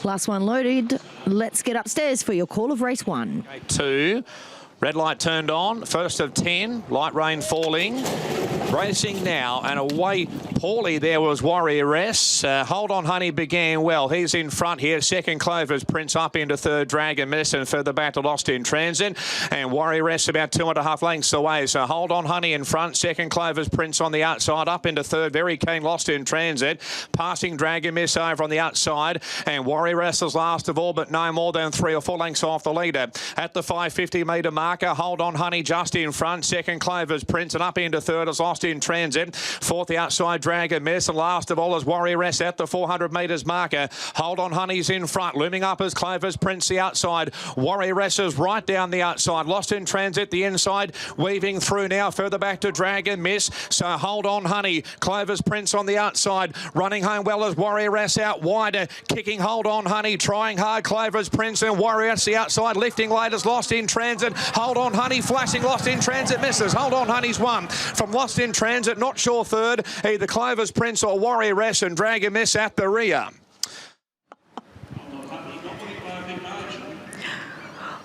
Class 1 loaded. Let's get upstairs for your call of race 1. Gate 2. Red light turned on, first of 10, light rain falling. Racing now and away poorly there was Warrior S. Hold On Honey began well. He's in front here. Second Clover's Prince up into third Dragon Miss and further back to Lost in Transit. And Warrior S about 2.5 lengths away. So Hold On Honey in front. Second Clover's Prince on the outside up into third. Very keen Lost in Transit. Passing Dragon Miss over on the outside. And Warrior S is last of all but no more than 3 or 4 lengths off the leader. At the 550 metre marker, Hold On Honey just in front. Second Clover's Prince and up into third is Lost in Transit. Fourth the outside Dragon Miss, and last of all is Warrior S at the 400 metres marker. Hold On Honey's in front, looming up as Clover's Prince the outside. Warrior S is right down the outside. Lost in Transit the inside, weaving through now further back to Dragon Miss. So Hold On Honey, Clover's Prince on the outside, running home well as Warrior S out wider, kicking Hold On Honey, trying hard Clover's Prince and Warrior S the outside, lifting late as Lost in Transit. Hold On Honey flashing, Lost in Transit misses. Hold On Honey's won from Lost in Transit, not sure third, either Clover's Prince or Warrior S, and Dragon Miss at the rear.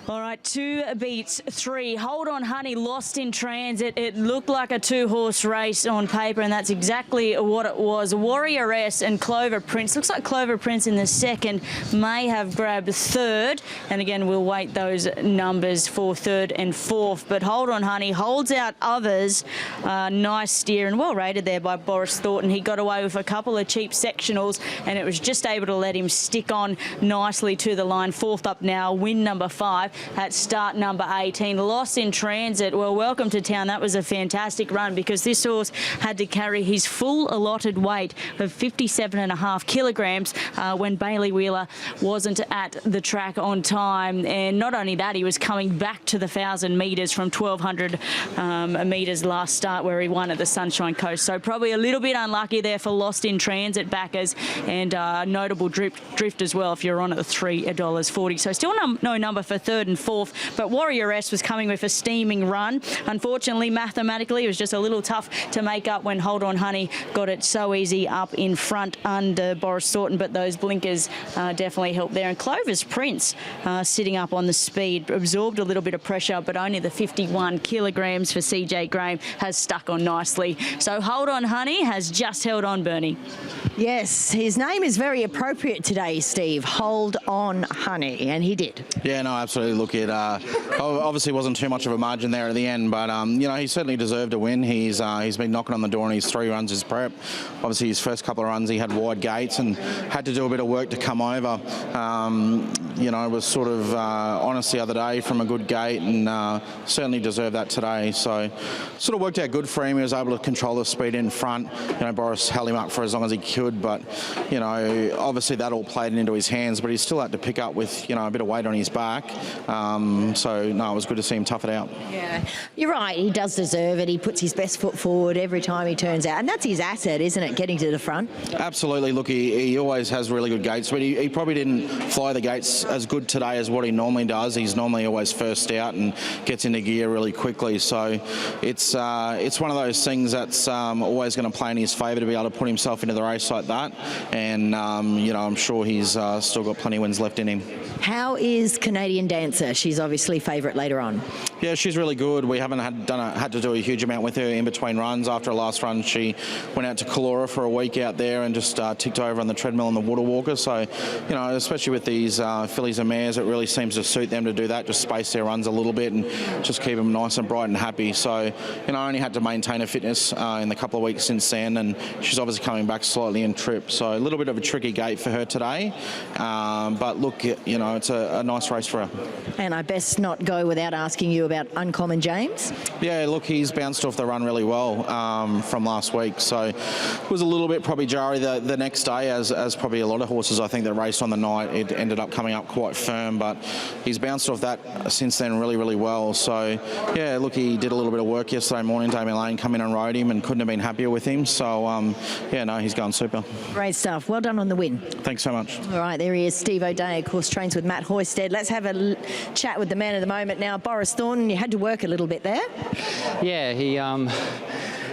All right, 2 beats 3. Hold On Honey, Lost in Transit. It looked like a 2-horse race on paper, and that's exactly what it was. Warrior S and Clover Prince. Looks like Clover Prince in the second may have grabbed third. And again, we'll wait those numbers for third and fourth. But Hold On Honey holds out others. Nice steer and well rated there by Boris Thornton. He got away with a couple of cheap sectionals, and it was just able to let him stick on nicely to the line. Fourth up now, win number 5. At start number 18, Lost in Transit. Well, welcome to town. That was a fantastic run because this horse had to carry his full allotted weight of 57.5 kilograms when Bailey Wheeler wasn't at the track on time. And not only that, he was coming back to the 1,000 metres from 1,200 metres last start where he won at the Sunshine Coast. So probably a little bit unlucky there for Lost in Transit backers, and notable drift as well if you're on at the $3.40. So still no number for third and fourth, but Warrior S was coming with a steaming run. Unfortunately, mathematically, it was just a little tough to make up when Hold On Honey got it so easy up in front under Boris Thornton, but those blinkers definitely helped there. And Clover's Prince sitting up on the speed, absorbed a little bit of pressure, but only the 51 kilograms for CJ Graham has stuck on nicely. So Hold On Honey has just held on, Bernie. Yes, his name is very appropriate today, Steve. Hold On Honey, and he did. Yeah, no, absolutely. Look, it obviously wasn't too much of a margin there at the end, but you know, he certainly deserved a win. He's been knocking on the door in his 3 runs his prep. Obviously, his first couple of runs he had wide gates and had to do a bit of work to come over. You know, was sort of honest the other day from a good gate, and certainly deserved that today. So, sort of worked out good for him. He was able to control the speed in front. You know, Boris held him up for as long as he could, but you know, obviously that all played into his hands. But he still had to pick up with, you know, a bit of weight on his back. So no, it was good to see him tough it out. Yeah, you're right. He does deserve it. He puts his best foot forward every time he turns out, and that's his asset, isn't it? Getting to the front. Absolutely. Look, he always has really good gates, but he probably didn't fly the gates as good today as what he normally does. He's normally always first out and gets into gear really quickly. So it's one of those things that's always going to play in his favour to be able to put himself into the race like that. And you know, I'm sure he's still got plenty of wins left in him. How is Canadian Dancer? She's obviously favourite later on. Yeah, she's really good. We haven't had to do a huge amount with her in between runs. After her last run, she went out to Calora for a week out there and just ticked over on the treadmill and the water walker. So, you know, especially with these fillies and mares, it really seems to suit them to do that, just space their runs a little bit and just keep them nice and bright and happy. So, you know, I only had to maintain her fitness in the couple of weeks since then, and she's obviously coming back slightly in trip. So a little bit of a tricky gate for her today. But look, you know, it's a nice race for her. And I best not go without asking you about Uncommon James. Yeah, look, he's bounced off the run really well from last week. So it was a little bit probably jarry the next day, as probably a lot of horses I think that raced on the night. It ended up coming up quite firm, but he's bounced off that since then really, really well. So yeah, look, he did a little bit of work yesterday morning. Damien Lane come in and rode him and couldn't have been happier with him. So yeah, no, he's going super. Great stuff. Well done on the win. Thanks so much. All right, there he is, Steve O'Dea, of course, trains with Matt Hoysted. Let's have a chat with the man of the moment now, Boris Thornton. You had to work a little bit there. Yeah, he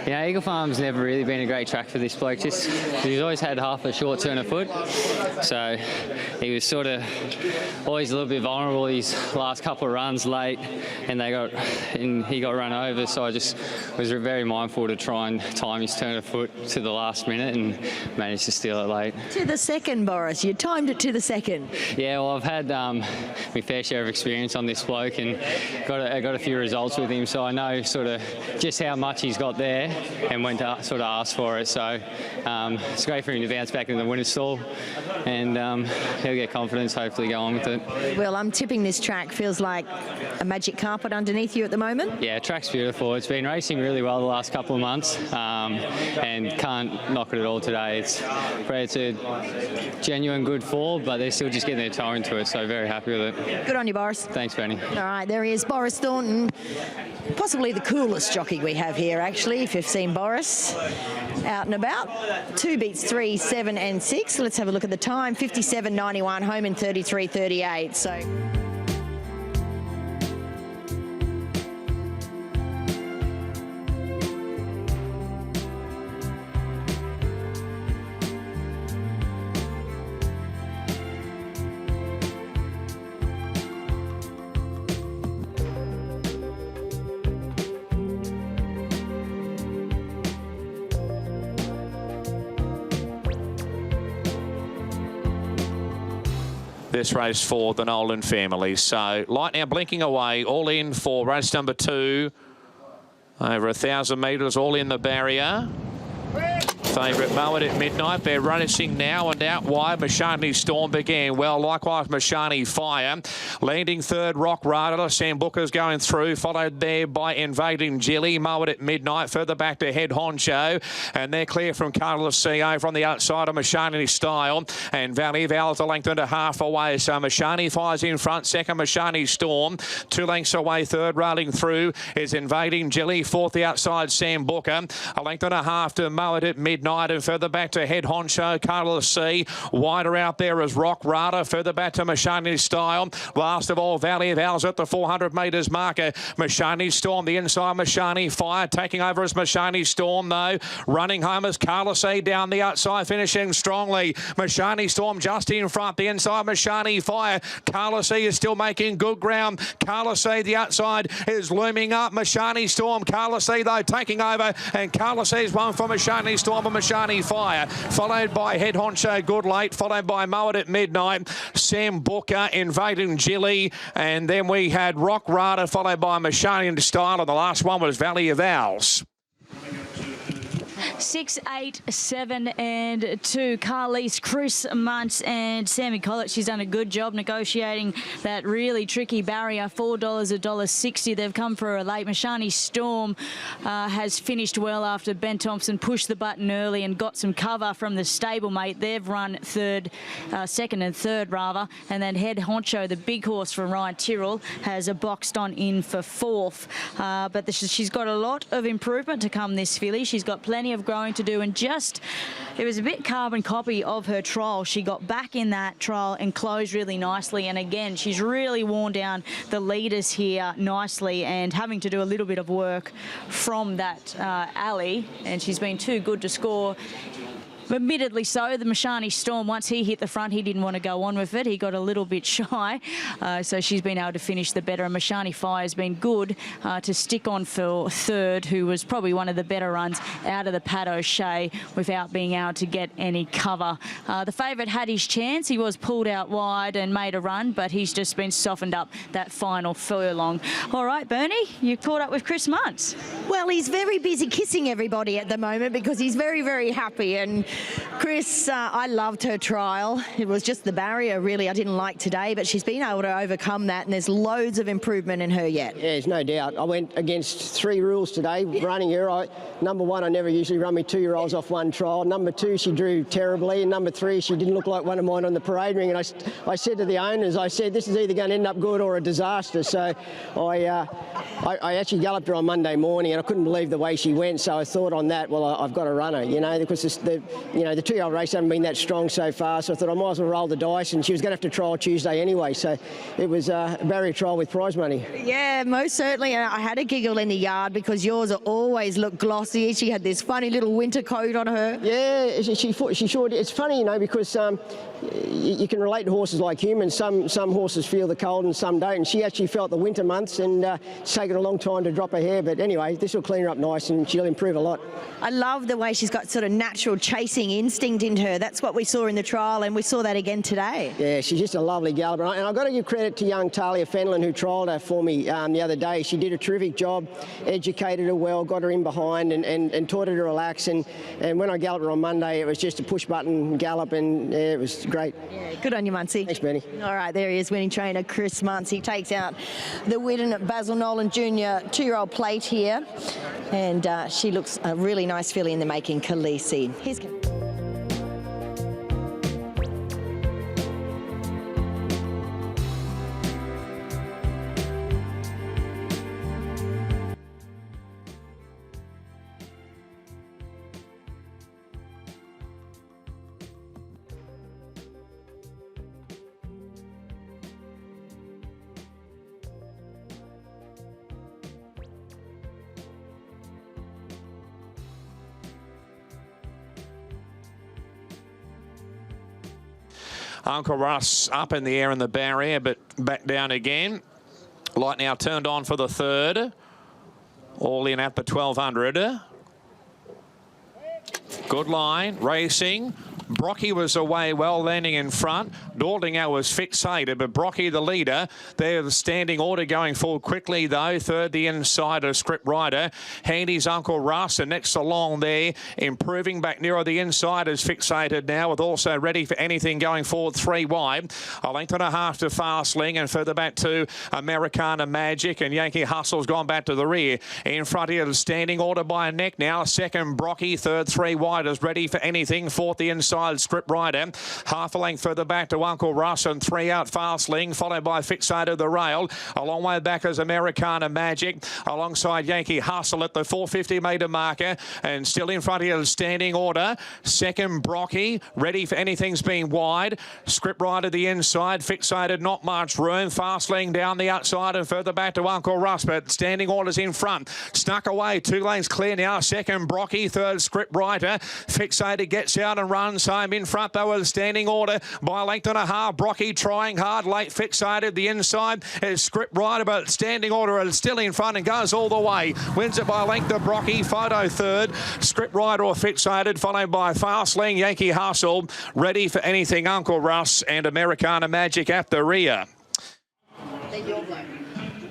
Eagle Farm's never really been a great track for this bloke. Just he's always had half a short turn of foot, so he was sort of always a little bit vulnerable these last couple of runs late, and he got run over. So I just was very mindful to try and time his turn of foot to the last minute, and managed to steal it late. To the second, Boris. You timed it to the second. Yeah, well, I've had my fair share of experience on this bloke, and got a few results with him, so I know sort of just how much he's got there, and went to sort of ask for it. So it's great for him to bounce back in the winner's stall, and he'll get confidence, hopefully go on with it. Well, I'm tipping this track feels like a magic carpet underneath you at the moment. Yeah, track's beautiful. It's been racing really well the last couple of months, and can't knock it at all today. It's a genuine good fall, but they're still just getting their toe into it, so very happy with it. Good on you, Boris. Thanks, Benny. All right, there he is, Boris Thornton. Possibly the coolest jockey we have here, actually, if you've seen Boris out and about. 2 beats 3, 7 and 6. Let's have a look at the time. 57.91, home in 33.38. So... this race for the Nolan family. So light now blinking away, all in for race number 2. Over 1,000 metres, all in the barrier. Favourite Moed at Midnight. They're racing now and out wide. Mashani Storm began well. Likewise, Mashani Fire. Landing third, Rock Rada. Sam Booker's going through. Followed there by Invading Jilly. Moed at Midnight. Further back to Head Honcho. And they're clear from Carlos CO from the outside of Mashani Style. And Valley Val's a length and a half away. So Mashani Fire's in front. Second, Mashani Storm. 2 lengths away. Third, rolling through is Invading Jilly. Fourth, the outside, Sam Booker. A length and a half to Moed at Midnight. And further back to Head Honcho, Carlos C. Wider out there is Rock Rada. Further back to Mashani Style. Last of all, Valley Val's at the 400 metres marker. Mashani Storm, the inside Mashani Fire. Taking over as Mashani Storm, though. Running home as Carlos C. down the outside, finishing strongly. Mashani Storm just in front. The inside Mashani Fire. Carlos C. is still making good ground. Carlos C. the outside is looming up. Mashani Storm. Carlos C. though taking over. And Carlos C. is one for Mashani Storm. Mashani Fire, followed by Head Honcho Good Late, followed by Moed at Midnight, Sam Booker, Invading Jilly, and then we had Rock Rada, followed by Mashani Style, and the last one was Valley of Owls. 6, 8, 7 and 2. Carlise, Chris Muntz and Sammy Collett. She's done a good job negotiating that really tricky barrier. $4, $1.60. They've come for a late. Mashani Storm has finished well after Ben Thompson pushed the button early and got some cover from the stablemate. They've run second and third rather. And then Head Honcho, the big horse from Ryan Tyrrell, has a boxed on in for fourth. But she's got a lot of improvement to come, this filly. She's got plenty of growing to do, and it was a bit carbon copy of her trial. She got back in that trial and closed really nicely, and again she's really worn down the leaders here nicely and having to do a little bit of work from that alley, and she's been too good to score. Admittedly so, the Mashani Storm, once he hit the front, he didn't want to go on with it. He got a little bit shy, so she's been able to finish the better. And Mashani Fire has been good to stick on for third, who was probably one of the better runs out of the Pat O'Shea without being able to get any cover. The favourite had his chance. He was pulled out wide and made a run, but he's just been softened up that final furlong. All right, Bernie, you caught up with Chris Muntz. Well, he's very busy kissing everybody at the moment because he's very, very happy. And Chris, I loved her trial. It was just the barrier, really, I didn't like today, but she's been able to overcome that, and there's loads of improvement in her yet. Yeah, there's no doubt. I went against 3 rules today, running her. Number 1, I never usually run me 2-year-olds off one trial. Number 2, she drew terribly. And number 3, she didn't look like one of mine on the parade ring. And I said to the owners, I said, this is either going to end up good or a disaster. So I actually galloped her on Monday morning, and I couldn't believe the way she went. So I thought on that, well, I've got to run her, you know, because you know, the 2-year-old race hasn't been that strong so far, so I thought I might as well roll the dice, and she was going to have to trial Tuesday anyway, so it was a barrier trial with prize money. Yeah, most certainly. And I had a giggle in the yard because yours always look glossy. She had this funny little winter coat on her. Yeah, she sure did. It's funny, you know, because you can relate to horses like humans. Some horses feel the cold and some don't. And she actually felt the winter months, and it's taken a long time to drop her hair. But anyway, this will clean her up nice, and she'll improve a lot. I love the way she's got sort of natural chasing instinct in her. That's what we saw in the trial, and we saw that again today. Yeah, she's just a lovely galloper. And I've got to give credit to young Talia Fenlon, who trialled her for me the other day. She did a terrific job, educated her well, got her in behind, and taught her to relax. And when I galloped her on Monday, it was just a push-button gallop, and it was great. Yeah, good on you, Muncie. Thanks, Benny. All right, there he is, winning trainer Chris Muncie takes out the Widden Basil Nolan Jr. 2-year-old plate here, and she looks a really nice filly in the making, Khaleesi. Here's Uncle Russ up in the air in the barrier, but back down again. Light now turned on for the third. All in at the 1200. Good line, racing. Brocky was away well, landing in front. Daldingo was fixated, but Brocky the leader. They're the standing order going forward quickly, though. Third, the insider, Script Rider. Handy's Uncle Russ, and next along there, improving back nearer the inside, is fixated now, with also Ready for Anything going forward 3 wide. A length and a half to Fastling, and further back to Americana Magic, and Yankee Hustle's gone back to the rear. In front here, the standing order by a neck now. Second, Brocky. Third, 3 wide is Ready for Anything. Fourth, the inside, Script Rider. Half a length further back to Uncle Russ, and 3 out Fastling, followed by Fixated the Rail. A long way back is Americana Magic, alongside Yankee Hustle at the 450-metre marker, and still in front here, standing order. Second, Brocky. Ready for Anything's been wide. Script Rider the inside. Fixated, not much room. Fastling down the outside and further back to Uncle Russ, but standing orders in front. Snuck away. 2 lanes clear now. Second, Brocky. Third, Script Rider. Fixated gets out and runs home. In front, though, with standing order by a length and a half. Brocky trying hard. Late Fixated. The inside is Script Rider, but standing order is still in front and goes all the way. Wins it by a length of Brocky. Photo third. Script Rider or Fixated, followed by Fastling, Yankee Hustle, Ready for Anything, Uncle Russ, and Americana Magic at the rear.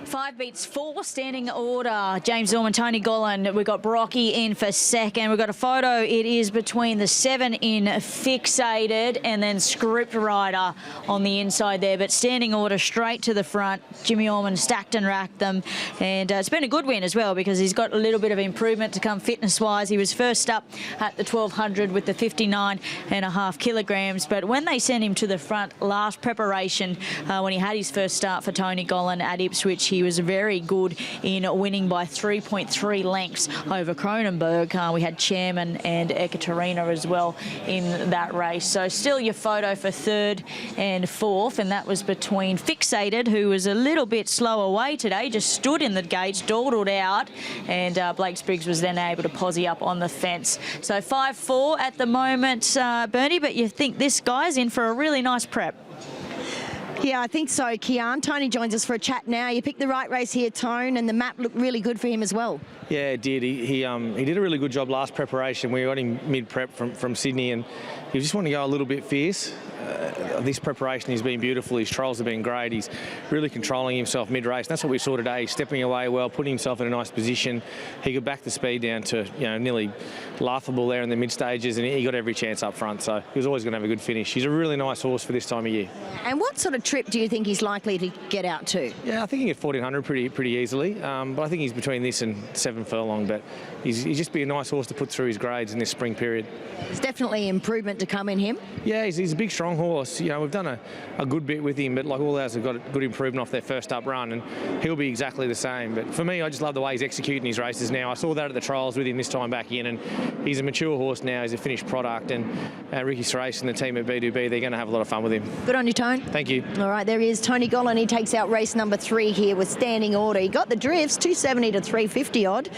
5 beats 4, standing order. James Norman, Tony Gollan. We've got Brocky in for second. We've got a photo. It is between the 7 in Fixated and then Script Rider on the inside there. But standing order straight to the front. Jimmy Orman stacked and racked them. And it's been a good win as well, because he's got a little bit of improvement to come fitness-wise. He was first up at the 1200 with the 59.5 kilograms. But when they sent him to the front last preparation, when he had his first start for Tony Gollan at Ipswich, he was very good in winning by 3.3 lengths over Cronenberg. We had Chairman and Ekaterina as well in that race. So still your photo for third and fourth, and that was between Fixated, who was a little bit slow away today, just stood in the gates, dawdled out, and Blake Spriggs was then able to posse up on the fence. So 5-4 at the moment, Bernie, but you think this guy's in for a really nice prep? Yeah, I think so, Kian. Tony joins us for a chat now. You picked the right race here, Tone, and the map looked really good for him as well. Yeah, it did. He did a really good job last preparation. We got him mid-prep from Sydney, and he just wanted to go a little bit fierce. This preparation has been beautiful. His trials have been great. He's really controlling himself mid-race. That's what we saw today. He's stepping away well, putting himself in a nice position. He could back the speed down to, you know, nearly laughable there in the mid-stages, and he got every chance up front. So he was always going to have a good finish. He's a really nice horse for this time of year. And what sort of trip do you think he's likely to get out to? Yeah, I think he can get 1400 pretty easily. But I think he's between this and 7 furlong. But he's just be a nice horse to put through his grades in this spring period. There's definitely improvement to come in him. Yeah, he's a big, strong strong horse. You know, we've done a good bit with him, but like all ours have got a good improvement off their first up run, and he'll be exactly the same. But for me, I just love the way he's executing his races now. I saw that at the trials with him this time back in, and he's a mature horse now. He's a finished product, and Ricky Serace and the team at B2B, they're going to have a lot of fun with him. Good on you, Tone. Thank you. All right, there is Tony Gollan. He takes out race number 3 here with standing order. He got the drifts, 270 to 350 odd,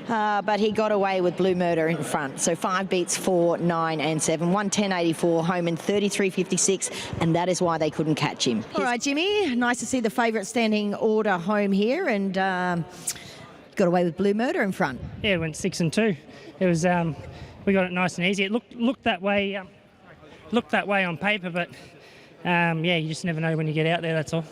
but he got away with Blue Murder in front. So 5 beats 4, 9 and 7. 110.84 home in 33.56, and that is why they couldn't catch him. All right, Jimmy, nice to see the favourite standing order home here, and got away with Blue Murder in front. Yeah, it went 6 and 2. It was we got it nice and easy. It looked that way on paper, but yeah, you just never know when you get out there. That's all.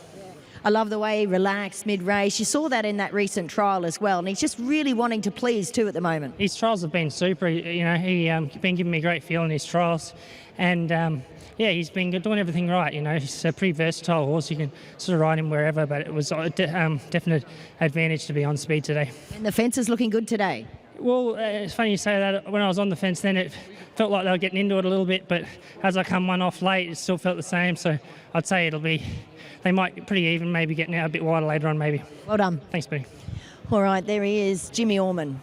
I love the way he relaxed mid-race. You saw that in that recent trial as well, and he's just really wanting to please too at the moment. His trials have been super. You know, he's been giving me a great feel in his trials, and yeah, he's been doing everything right. You know, he's a pretty versatile horse. You can sort of ride him wherever, but it was a definite advantage to be on speed today. And the fence is looking good today. Well, it's funny you say that. When I was on the fence then, it felt like they were getting into it a little bit, but as I come one off late, it still felt the same. So I'd say they might be pretty even, maybe getting out a bit wider later on maybe. Well done. Thanks, Benny. All right, there he is, Jimmy Orman.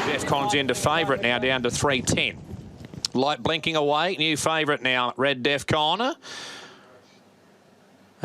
Defcon's into favourite now, down to 310. Light blinking away, new favourite now, Red Defcon.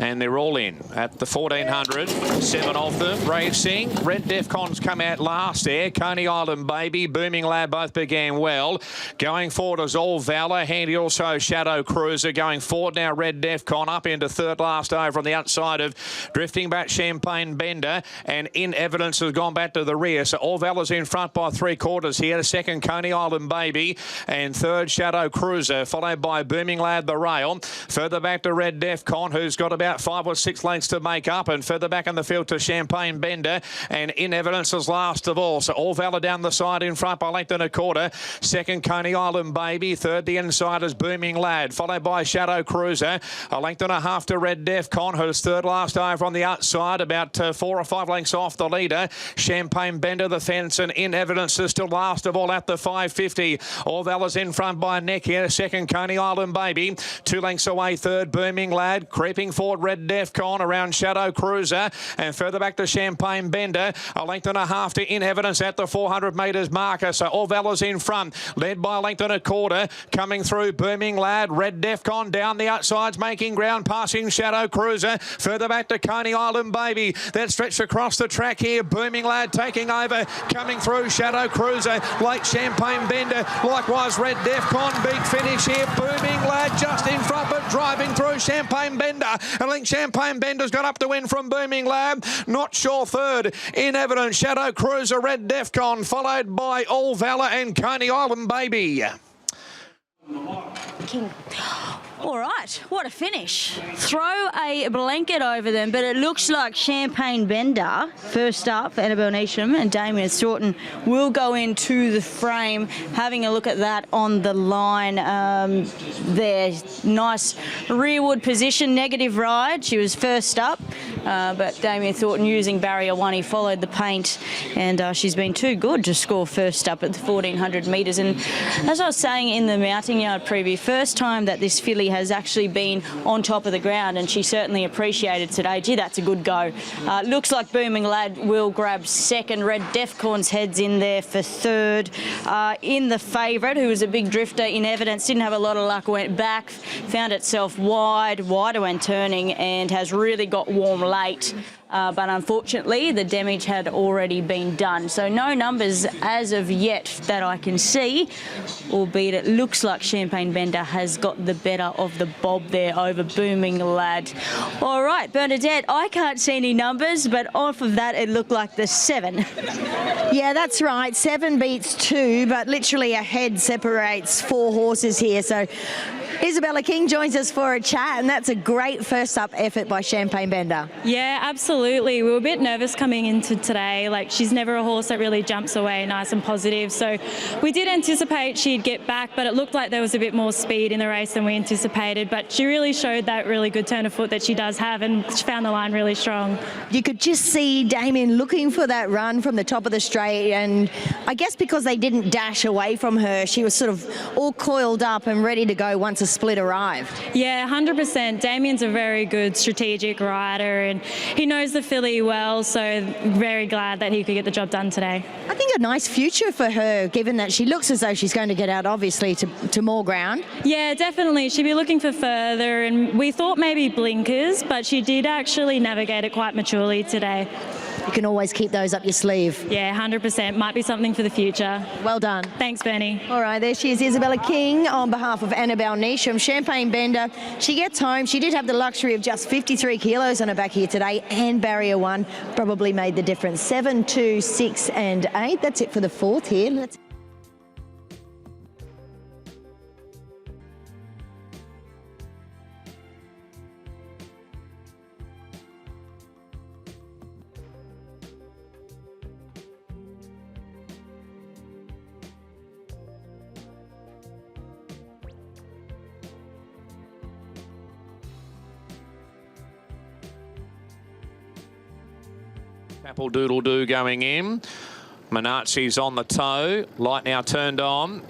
And they're all in at the 1400. 7 of them racing. Red Defcon's come out last there. Coney Island Baby, Booming Lad both began well. Going forward is All Valor. Handy also Shadow Cruiser. Going forward now, Red Defcon up into third last over on the outside of drifting back Champagne Bender. And In Evidence has gone back to the rear. So All Valor's in front by 3/4 here. The second, Coney Island Baby. And third, Shadow Cruiser, followed by Booming Lad the rail. Further back to Red Defcon, who's got about 5 or 6 lengths to make up, and further back in the field to Champagne Bender, and In Evidence is last of all. So All Valor down the side in front by length and a quarter. Second, Coney Island Baby. Third, the inside is Booming Lad, followed by Shadow Cruiser. A length and a half to Red Defcon, who's third last over on the outside, about 4 or 5 lengths off the leader. Champagne Bender the fence, and In Evidence is still last of all at the 550. All Valor's in front by a neck here. Second, Coney Island Baby. 2 lengths away, third, Booming Lad. Creeping forward, Red Defcon around Shadow Cruiser, and further back to Champagne Bender. A length and a half to In Evidence at the 400 metres marker. So All Valor's in front, led by a length and a quarter. Coming through, Booming Lad. Red Defcon down the outsides, making ground, passing Shadow Cruiser. Further back to Coney Island Baby. That stretched across the track here. Booming Lad taking over, coming through Shadow Cruiser. Late Champagne Bender, likewise Red Defcon. Big finish here. Booming Lad just in front, but driving through Champagne Bender. I think Champagne Bender's got up to win from Booming Lad. Not sure third. In Evidence, Shadow Cruiser, Red Defcon, followed by All Valor and Coney Island Baby. King. All right, what a finish. Throw a blanket over them, but it looks like Champagne Bender, first up, Annabelle Neesham and Damien Thornton will go into the frame. Having a look at that on the line there. Nice rearward position, negative ride. She was first up, but Damien Thornton using barrier 1, he followed the paint, and she's been too good to score first up at the 1400 metres. And as I was saying in the mounting yard preview, first time that this filly has actually been on top of the ground, and she certainly appreciated today. Gee, that's a good go. Looks like Booming Lad will grab second. Red Defcon's heads in there for third. In the favourite, who was a big drifter, In Evidence, didn't have a lot of luck, went back, found itself wider when turning, and has really got warm late. But unfortunately, the damage had already been done. So no numbers as of yet that I can see, albeit it looks like Champagne Bender has got the better of the bob there over Booming Lad. All right, Bernadette, I can't see any numbers, but off of that, it looked like the 7. Yeah, that's right. 7 beats 2, but literally a head separates 4 horses here. So Isabella King joins us for a chat, and that's a great first-up effort by Champagne Bender. Yeah, absolutely. We were a bit nervous coming into today. Like, she's never a horse that really jumps away nice and positive. So we did anticipate she'd get back, but it looked like there was a bit more speed in the race than we anticipated. But she really showed that really good turn of foot that she does have, and she found the line really strong. You could just see Damien looking for that run from the top of the straight, and I guess because they didn't dash away from her, she was sort of all coiled up and ready to go once a split arrived. Yeah, 100%. Damien's a very good strategic rider, and he knows the filly well, so very glad that he could get the job done today. I think a nice future for her, given that she looks as though she's going to get out, obviously, to more ground. Yeah, definitely. She'd be looking for further, and we thought maybe blinkers, but she did actually navigate it quite maturely today. You can always keep those up your sleeve. Yeah, 100%. Might be something for the future. Well done. Thanks, Bernie. All right, there she is, Isabella King, on behalf of Annabelle Neesham. Champagne Bender, she gets home. She did have the luxury of just 53 kilos on her back here today, and barrier one probably made the difference. 7, 2, 6 and 8. That's it for the fourth here. Let's Apple Doodle Doo going in. Menazi's on the toe. Light now turned on.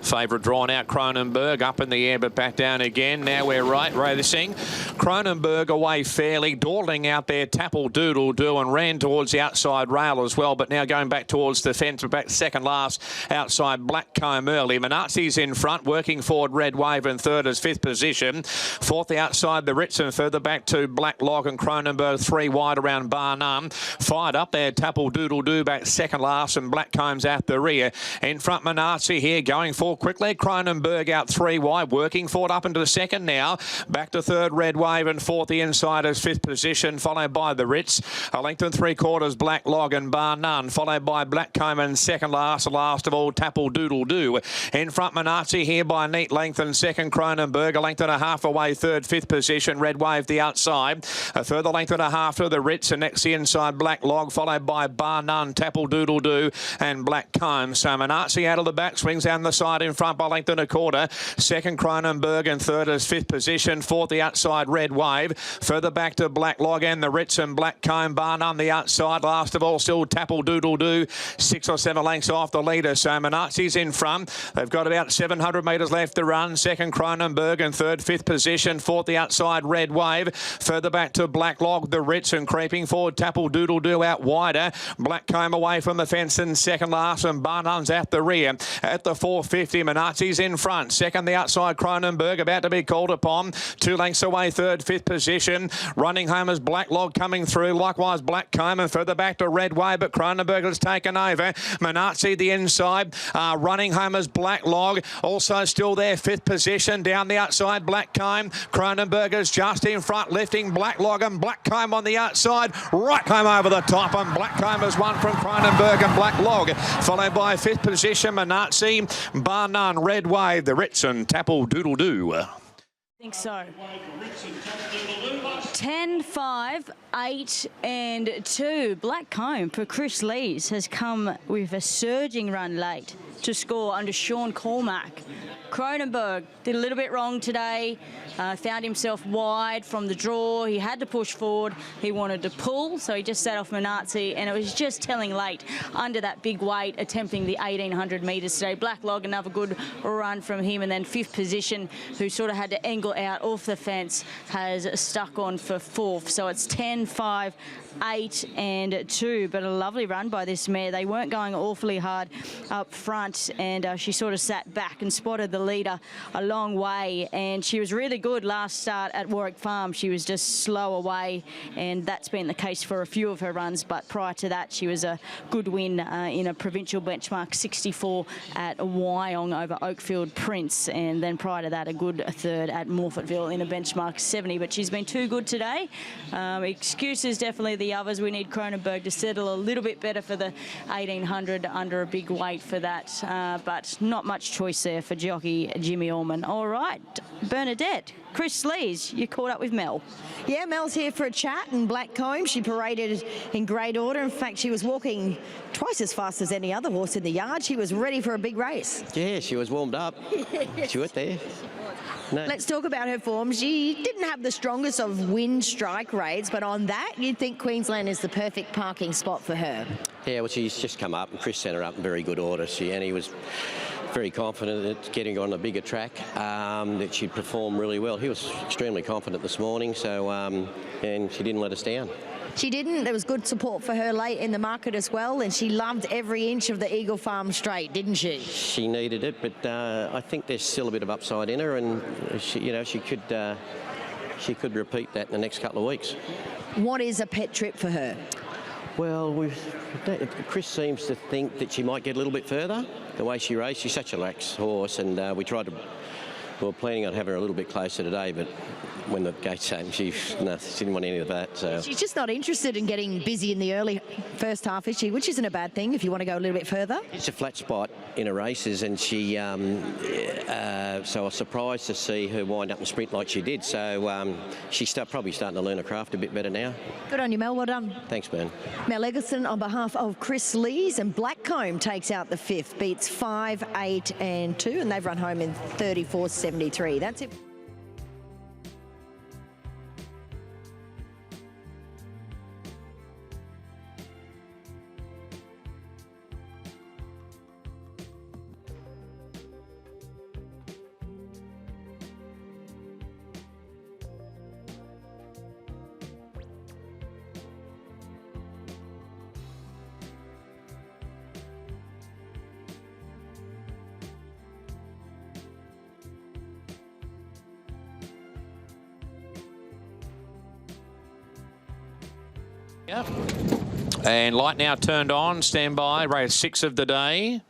Favourite drawn out, Cronenberg, up in the air but back down again. Now we're right racing. Cronenberg away fairly, dawdling out there, Tapple Doodle Doo, and ran towards the outside rail as well, but now going back towards the fence, back second last outside Blackcomb early. Menazi's in front, working forward Red Wave in third as fifth position. Fourth the outside the Ritz, and further back to Black Log and Cronenberg, three wide around Bar None. Fired up there, Tapple Doodle Doo back second last, and Blackcomb's out the rear. In front Menazi here, going forward quickly. Cronenberg out three wide, working forward up into the second now. Back to third, Red Wave, and fourth the insiders, fifth position, followed by the Ritz. A length and three quarters, Black Log and Bar None, followed by Blackcomb and second last, the last of all, Tapple Doodle Doo. In front, Menazi here by a neat length, and second, Cronenberg, a length and a half away, third, fifth position, Red Wave the outside. A further length and a half to the Ritz, and next the inside, Black Log, followed by Bar None, Tapple Doodle Doo, and Blackcomb. So Menazi out of the back, swings down the side in front by length and a quarter. Second, Cronenberg, and third is fifth position. Fourth, the outside, Red Wave. Further back to Black Log and the Ritz, and Blackcomb, Bar None the outside. Last of all, still Tapple Doodle Doo, 6 or 7 lengths off the leader. So Menazi's in front. They've got about 700 metres left to run. Second, Cronenberg, and third, fifth position. Fourth, the outside, Red Wave. Further back to Black Log, the Ritz, and creeping forward, Tapple Doodle Doo out wider. Blackcomb away from the fence in second last, and Bar None's at the rear. At the 450, Menazi's in front. Second, the outside, Cronenberg, about to be called upon. 2 lengths away, third, fifth position. Running home as Black Log coming through. Likewise, Blackcomb, and further back to Red Wave, but Cronenberg has taken over. Menazi the inside. Running home as Black Log. Also still there, fifth position. Down the outside, Blackcomb. Cronenberg is just in front, lifting Black Log, and Blackcomb on the outside. Right home over the top, and Blackcomb has won from Cronenberg and Black Log. Followed by fifth position, Menazi, Bar None, Red Wave, the Ritz, and Tapple Doodle Doo. I think so. 10, 5, 8 and 2. Blackcomb for Chris Lees has come with a surging run late to score under Sean Cormack. Cronenberg did a little bit wrong today, found himself wide from the draw. He had to push forward. He wanted to pull, so he just sat off Menazi, and it was just telling late under that big weight, attempting the 1,800 metres today. Black Log, another good run from him, and then fifth position, who sort of had to angle out off the fence, has stuck on for fourth. So it's 10, 5, 8 and 2, but a lovely run by this mare. They weren't going awfully hard up front, and she sort of sat back and spotted the leader a long way, and she was really good last start at Warwick Farm. She was just slow away, and that's been the case for a few of her runs, but prior to that she was a good win in a provincial benchmark 64 at Wyong over Oakfield Prince, and then prior to that a good third at Morfettville in a benchmark 70, but she's been too good today. Excuses definitely the others. We need Cronenberg to settle a little bit better for the 1,800 under a big weight for that, but not much choice there for jockey jockey Jimmy Orman. All right, Bernadette, Chris Slees, you caught up with Mel. Yeah, Mel's here for a chat in Blackcomb. She paraded in great order. In fact, she was walking twice as fast as any other horse in the yard. She was ready for a big race. Yeah, she was warmed up. She went there. No. Let's talk about her form. She didn't have the strongest of wind strike rates, but on that, you'd think Queensland is the perfect parking spot for her. Yeah, well, she's just come up, and Chris sent her up in very good order. And he was very confident at getting her on a bigger track, that she'd perform really well. He was extremely confident this morning, so and she didn't let us down. She didn't. There was good support for her late in the market as well, and she loved every inch of the Eagle Farm Straight, didn't she? She needed it, but I think there's still a bit of upside in her, and she could repeat that in the next couple of weeks. What is a pet trip for her? Well, Chris seems to think that she might get a little bit further. The way she raced, she's such a lax horse, and we were planning on having her a little bit closer today, but when the gates came, she didn't want any of that. So. She's just not interested in getting busy in the early first half, is she? Which isn't a bad thing if you want to go a little bit further. It's a flat spot in her races, and she so I was surprised to see her wind up and sprint like she did. So she's probably starting to learn her craft a bit better now. Good on you, Mel. Well done. Thanks, Ben. Mel Eggleston on behalf of Chris Lees, and Blackcomb takes out the fifth, beats 5, 8 and 2, and they've run home in 34.73. That's it. Yep. And light now turned on. Stand by. Race 6 of the day.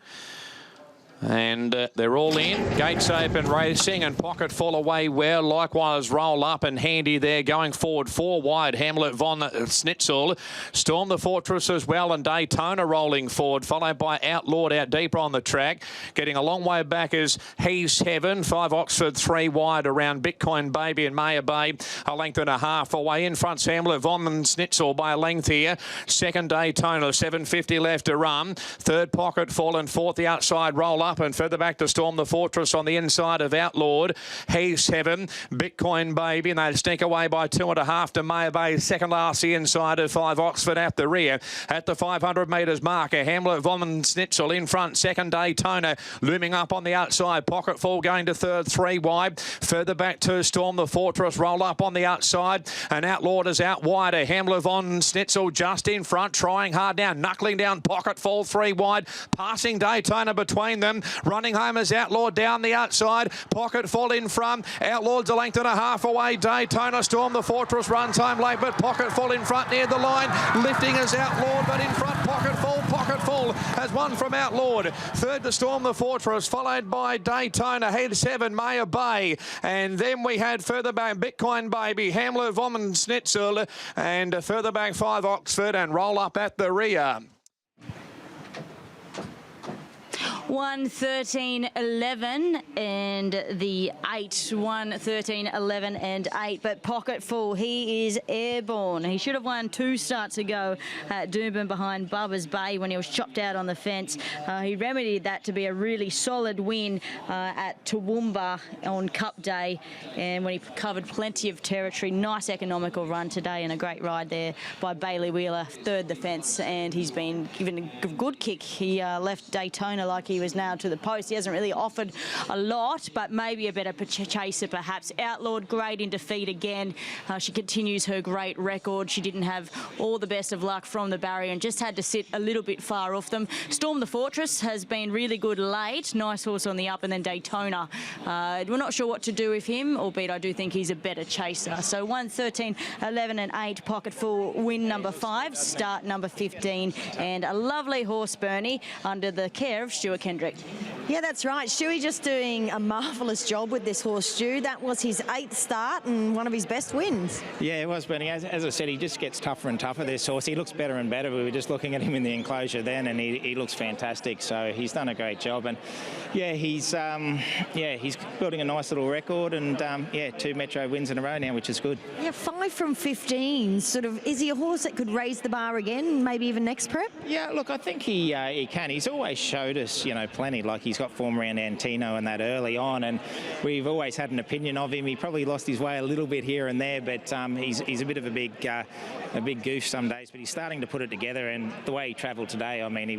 And they're all in. Gates open racing, and Pocket Full away well. Likewise, Roll Up and Handy there. Going forward 4 wide. Hamlet Von Schnitzel. Storm the Fortress as well, and Daytona rolling forward. Followed by Outlawed out deeper on the track. Getting a long way back is He's Heaven. 5 Oxford 3 wide around Bitcoin Baby and Maya Bay. A length and a half away. In front's Hamlet Von Schnitzel by a length here. Second Daytona. 7.50 left to run. Third Pocket Full, and fourth the outside Roll Up. And further back to Storm the Fortress on the inside of Outlawed. He's Heaven, Bitcoin Baby, and they sneak away by 2.5 to Maya Bay. Second last the inside of 5 Oxford at the rear. At the 500 metres marker, Hamlet Von Schnitzel in front. Second Daytona looming up on the outside. Pocket Full going to third, 3 wide. Further back to Storm the Fortress. Roll Up on the outside, and Outlawed is out wider. Hamlet Von Schnitzel just in front, trying hard now, knuckling down Pocket Full 3 wide. Passing Daytona between them. Running home is Outlawed down the outside. Pocket Full in front. Outlawed's a length and a half away. Daytona Storm the Fortress runs home late, but Pocket Full in front near the line. Lifting is Outlawed, but in front Pocket Full. Pocket Full has won from Outlawed. Third to Storm the Fortress, followed by Daytona. Head 7, Maya Bay. And then we had further back Bitcoin Baby, Hamlet Von Schnitzel, and further back 5 Oxford, and Roll Up at the rear. 1, 13, 11 and the 8. 1, 13, 11 and 8. But Pocket Full, he is airborne. He should have won 2 starts ago at Doomben behind Bubba's Bay when he was chopped out on the fence. He remedied that to be a really solid win at Toowoomba on Cup Day, and when he covered plenty of territory. Nice economical run today and a great ride there by Bailey Wheeler. Third the fence, and he's been given a good kick. He left Daytona like he was now to the post. He hasn't really offered a lot, but maybe a better chaser perhaps. Outlawed great in defeat again. She continues her great record. She didn't have all the best of luck from the barrier and just had to sit a little bit far off them. Storm the Fortress has been really good late. Nice horse on the up, and then Daytona. We're not sure what to do with him, albeit I do think he's a better chaser. So 1, 13, 11 and 8. Pocket Full win number 5, start number 15, and a lovely horse, Bernie, under the care of Stuart Kendrick. Yeah, that's right. Stewie just doing a marvellous job with this horse, Stu. That was his 8th start and one of his best wins. Yeah, it was, Bernie. As I said, he just gets tougher and tougher, this horse. He looks better and better. We were just looking at him in the enclosure then, and he looks fantastic. So he's done a great job. And, yeah, he's building a nice little record. And, 2 Metro wins in a row now, which is good. Yeah, 5 from 15. Sort of, is he a horse that could raise the bar again, maybe even next prep? Yeah, look, I think he can. He's always showed us, plenty. Like, he's got form around Antino and that early on, and we've always had an opinion of him. He probably lost his way a little bit here and there, but he's a bit of a big goof some days. But he's starting to put it together, and the way he travelled today, I mean, he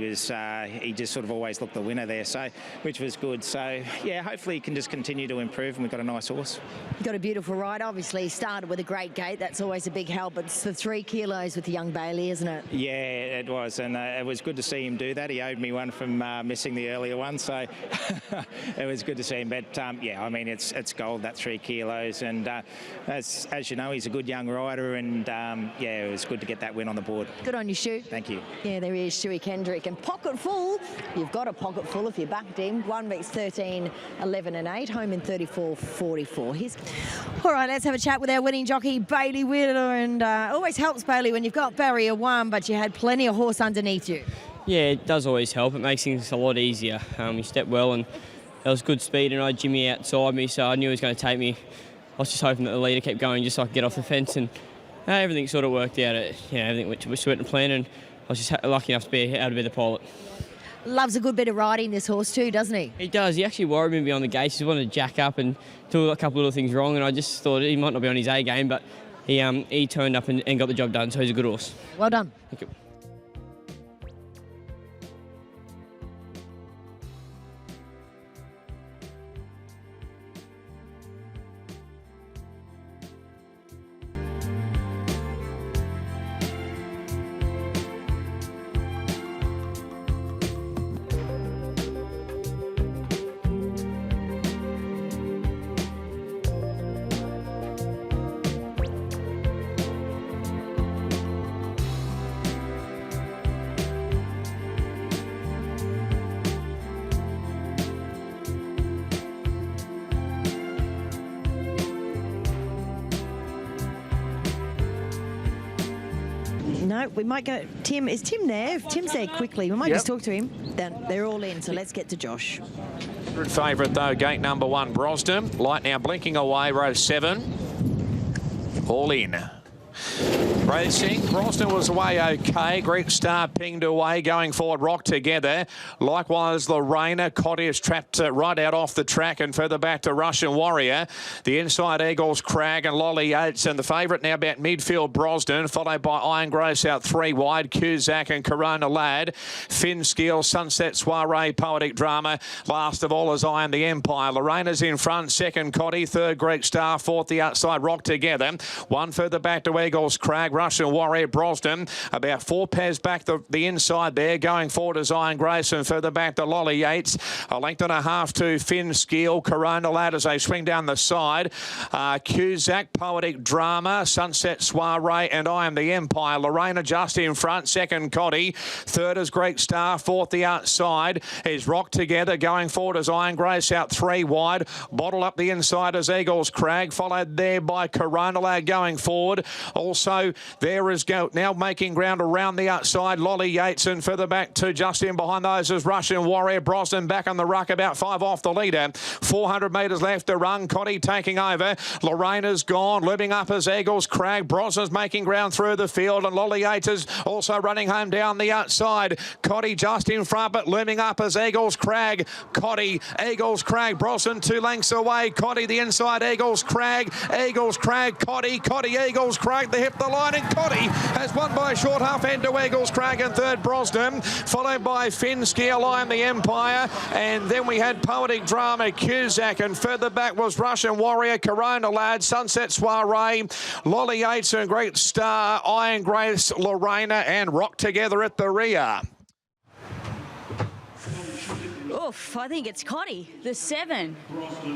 just sort of always looked the winner there, so which was good. So yeah, hopefully he can just continue to improve, and we've got a nice horse. You've got a beautiful ride. Obviously, he started with a great gate. That's always a big help. It's the 3 kilos with the young Bailey, isn't it? Yeah, it was, and it was good to see him do that. He owed me one from missing the earlier one, so it was good to see him. But I mean, it's gold, that 3 kilos, and as you know, he's a good young rider, and it was good to get that win on the board. Good on you, Stu. Thank you. Yeah, there he is, Stewie Kendrick, and pocket full. You've got a pocket full if you backed him. 1 beats 13, 11 and 8, home in 34.44. All right, let's have a chat with our winning jockey, Bailey Wheeler, and always helps, Bailey, when you've got barrier 1, but you had plenty of horse underneath you. Yeah, it does always help. It makes things a lot easier. He stepped well, and there was good speed, and I had Jimmy outside me, so I knew he was going to take me. I was just hoping that the leader kept going just so I could get off the fence, and everything sort of worked out. Everything went to plan, and I was just lucky enough to be able to be the pilot. Loves a good bit of riding, this horse too, doesn't he? He does. He actually worried me beyond the gates. He wanted to jack up and do a couple of little things wrong, and I just thought he might not be on his A game, but he turned up and got the job done, so he's a good horse. Well done. Thank you. No, we might go. Tim, is Tim there? If Tim's there quickly, we might just talk to him. They're all in, so let's get to Josh. Good favourite though, gate number 1, Brosden. Light now blinking away, row 7. All in. Racing, Brosden was away okay. Greek Star pinged away, going forward, Rock Together. Likewise, Lorena. Cotty is trapped right out off the track and further back to Russian Warrior. The inside Eagles, Crag and Lolly Yates. And the favourite now about midfield, Brosden, followed by Iron Grace out 3 wide. Cusack and Corona Lad. Finn Skill, Sunset Soiree, Poetic Drama. Last of all is I Am the Empire. Lorena's in front, second Cotty, third Greek Star, fourth the outside Rock Together. One further back to Eagles, Crag, Russian Warrior, Brosden. About 4 pairs back the inside there. Going forward is Iron Grace and further back to Lolly Yates. A length and a half to Finn Skill. Corona Lad as they swing down the side. Cusack, Poetic Drama, Sunset Soiree and I Am the Empire. Lorena just in front. Second Cotty. Third is Greek Star. Fourth the outside is Rock Together. Going forward is Iron Grace out 3 wide. Bottle up the inside is Eagles Crag. Followed there by Corona Lad going forward. Also there is now making ground around the outside. Lolly Yates and further back to just in behind those is Russian Warrior. Brosden back on the ruck, about 5 off the leader. 400 metres left to run. Cotty taking over. Lorena's gone. Looping up as Eagles Crag. Brosden's making ground through the field, and Lolly Yates is also running home down the outside. Cotty just in front, but looming up as Eagles Crag. Cotty, Eagles Crag. Brosden 2 lengths away. Cotty the inside. Eagles Crag. Cotty. Cotty, Eagles Crag. They hit the line, and Cotty has won by a short half end to Eagles Crag and third Brosden, followed by Finn Skill, I Am the Empire, and then we had Poetic Drama, Cusack, and further back was Russian Warrior, Corona Lad, Sunset Soiree, Lolly Yates and Great Star, Iron Grace, Lorena and Rock Together at the rear. Oof, I think it's Cotty, the 7.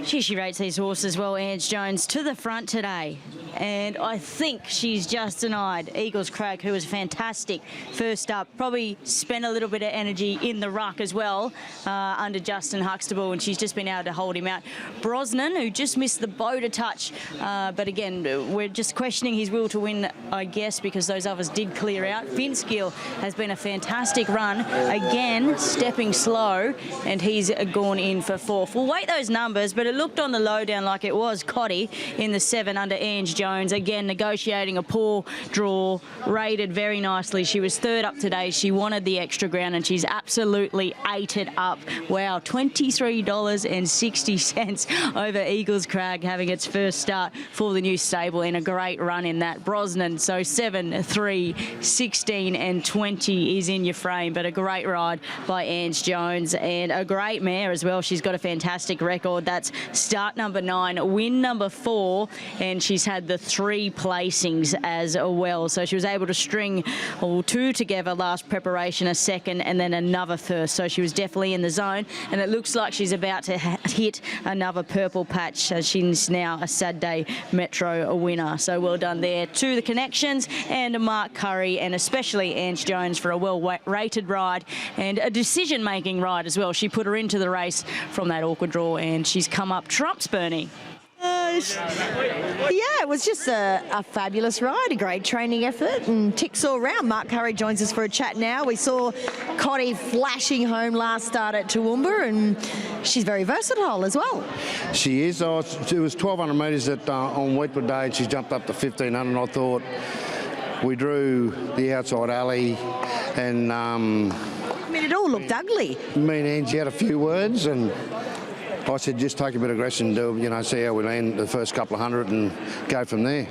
She rates these horses well, Ange Jones, to the front today. And I think she's just denied Eagles Crag, who was fantastic first up. Probably spent a little bit of energy in the ruck as well under Justin Huxtable, and she's just been able to hold him out. Brosnan, who just missed the boat a touch, but again, we're just questioning his will to win, I guess, because those others did clear out. Finskill has been a fantastic run. Again, stepping slow, and he's gone in for 4th. We'll wait those numbers, but it looked on the lowdown like it was Cotty in the 7 under Ange Jones. Again, negotiating a poor draw, rated very nicely. She was 3rd up today. She wanted the extra ground, and she's absolutely ate it up. Wow, $23.60 over Eagles Crag, having its first start for the new stable, and a great run in that. Brosnan, so 7, 3, 16 and 20 is in your frame, but a great ride by Ange Jones, and a great mare as well. She's got a fantastic record. That's start number 9, win number 4, and she's had the 3 placings as well. So she was able to string 2 together last preparation, a 2nd and then another 1st. So she was definitely in the zone, and it looks like she's about to hit another purple patch, as she's now a Saturday Metro winner. So well done there to the connections and Mark Curry, and especially Ange Jones for a well-rated ride and a decision-making ride as well. She put her into the race from that awkward draw, and she's come up trumps, Bernie. Yeah, it was just a fabulous ride, a great training effort, and ticks all round. Mark Curry joins us for a chat now. We saw Cotty flashing home last start at Toowoomba, and she's very versatile as well. She is. It was 1,200 metres on Wheatwood Day, and she jumped up to 1,500. I thought we drew the outside alley, and I mean, it all looked ugly. Me and Angie had a few words, and I said, just take a bit of aggression, do, see how we land the first couple of hundred and go from there.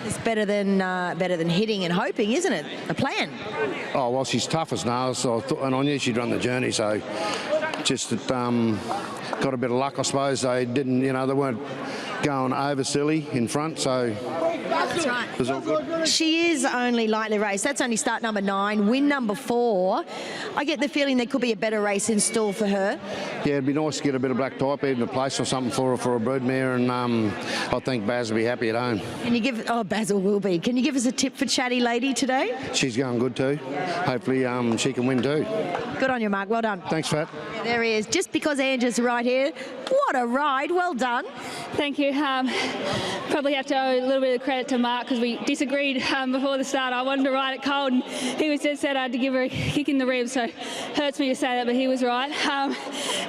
It's better than hitting and hoping, isn't it? A plan. Oh, well, she's tough as nails, so and I knew she'd run the journey, so just got a bit of luck, I suppose. They didn't, they weren't going over silly in front, so That's right. it was all good. She is only lightly raced. That's only start number 9, win number 4. I get the feeling there could be a better race in store for her. Yeah, it'd be nice to get a bit of black type, even a place or something for a broodmare, and I think Baz will be happy at home. Can you give? Oh, Basil will be. Can you give us a tip for Chatty Lady today? She's going good too. Hopefully she can win too. Good on you, Mark. Well done. Thanks, Fat. There he is. Just because Angie's right here. What a ride. Well done. Thank you. Probably have to owe a little bit of credit to Mark, because we disagreed before the start. I wanted to ride it cold, and he was dead set I had to give her a kick in the ribs, so hurts me to say that, but he was right.